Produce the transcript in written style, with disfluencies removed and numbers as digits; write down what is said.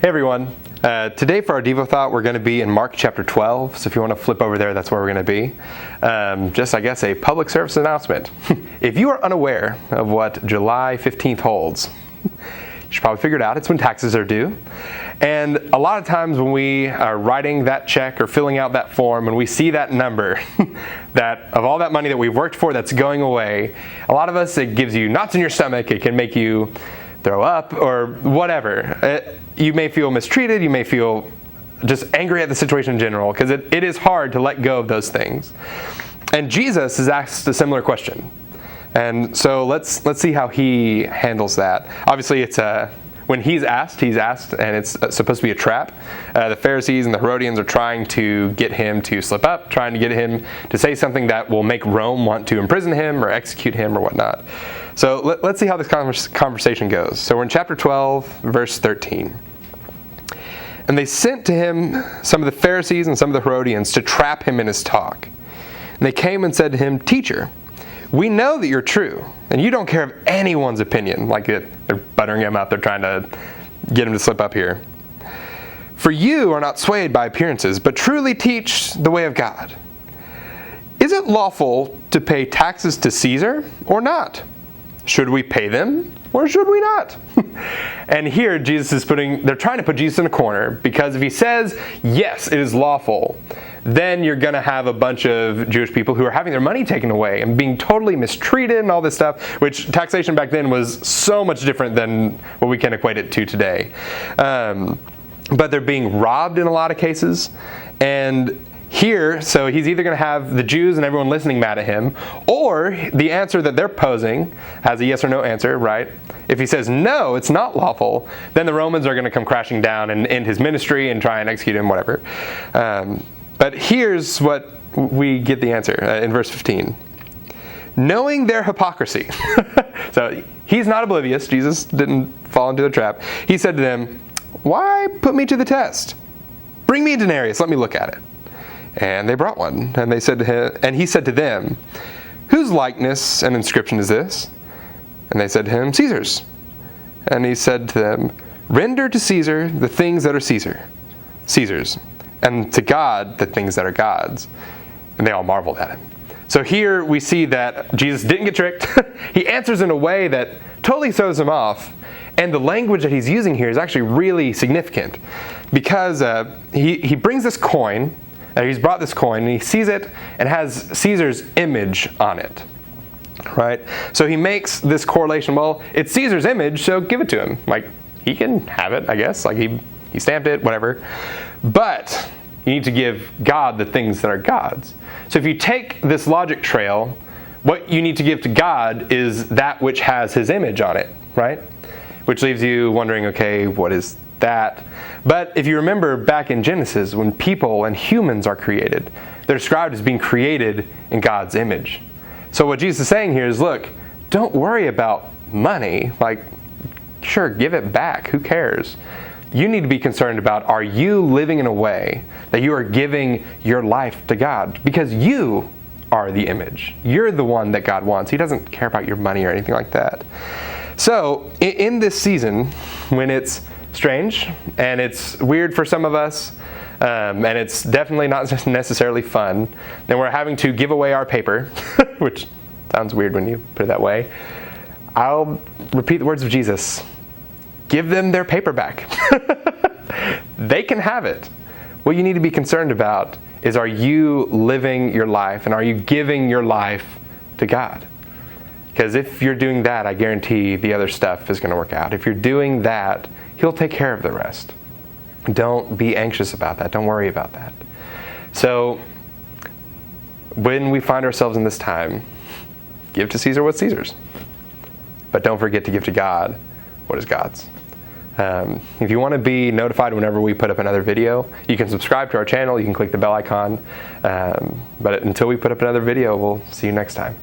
Hey everyone, today for our Devo thought we're going to be in Mark chapter 12, so if you want to flip over there, that's where we're going to be. Just, I guess, a public service announcement. If you are unaware of what July 15th holds, you should probably figure it out. It's when taxes are due. And a lot of times when we are writing that check or filling out that form and we see that number, that of all that money that we've worked for that's going away, a lot of us, it gives you knots in your stomach. It can make you throw up or whatever. You may feel mistreated. You may feel just angry at the situation in general because it is hard to let go of those things. And Jesus is asked a similar question. And so let's see how he handles that. Obviously, it's when he's asked, and it's supposed to be a trap. The Pharisees and the Herodians are trying to get him to slip up, trying to get him to say something that will make Rome want to imprison him or execute him or whatnot. So let's see how this conversation goes. So we're in chapter 12, verse 13. And they sent to him some of the Pharisees and some of the Herodians to trap him in his talk. And they came and said to him, "Teacher, we know that you're true, and you don't care of anyone's opinion." Like they're buttering him up. They're trying to get him to slip up here. "For you are not swayed by appearances, but truly teach the way of God. Is it lawful to pay taxes to Caesar or not? Should we pay them or should we not?" And here they're trying to put Jesus in a corner, because if he says, yes, it is lawful, then you're going to have a bunch of Jewish people who are having their money taken away and being totally mistreated and all this stuff, which taxation back then was so much different than what we can equate it to today. But they're being robbed in a lot of cases. And here, so he's either going to have the Jews and everyone listening mad at him, or the answer that they're posing has a yes or no answer, right? If he says, no, it's not lawful, then the Romans are going to come crashing down and end his ministry and try and execute him, whatever. But here's what we get the answer in verse 15. Knowing their hypocrisy. So he's not oblivious. Jesus didn't fall into the trap. He said to them, "Why put me to the test? Bring me a denarius. Let me look at it." And they brought one. And he said to them, "Whose likeness and inscription is this?" And they said to him, "Caesar's." And he said to them, "Render to Caesar the things that are Caesar's, and to God the things that are God's." And they all marveled at him. So here we see that Jesus didn't get tricked. He answers in a way that totally throws him off. And the language that he's using here is actually really significant, because he brings this coin. He's brought this coin and he sees it and has Caesar's image on it, right? So he makes this correlation. Well, it's Caesar's image, so give it to him. Like, he can have it, I guess. Like he stamped it, whatever. But you need to give God the things that are God's. So if you take this logic trail, what you need to give to God is that which has his image on it, right? Which leaves you wondering, okay, what is that? But if you remember back in Genesis, when people and humans are created, they're described as being created in God's image. So what Jesus is saying here is, look, don't worry about money. Like, sure, give it back. Who cares? You need to be concerned about, are you living in a way that you are giving your life to God? Because you are the image. You're the one that God wants. He doesn't care about your money or anything like that. So in this season, when it's strange and it's weird for some of us, and it's definitely not necessarily fun, and we're having to give away our paper, which sounds weird when you put it that way, I'll repeat the words of Jesus. Give them their paper back. They can have it. What you need to be concerned about is, are you living your life and are you giving your life to God? Because if you're doing that, I guarantee the other stuff is going to work out. If you're doing that, He'll take care of the rest. Don't be anxious about that. Don't worry about that. So when we find ourselves in this time, give to Caesar what's Caesar's. But don't forget to give to God what is God's. If you want to be notified whenever we put up another video, you can subscribe to our channel. You can click the bell icon. But until we put up another video, we'll see you next time.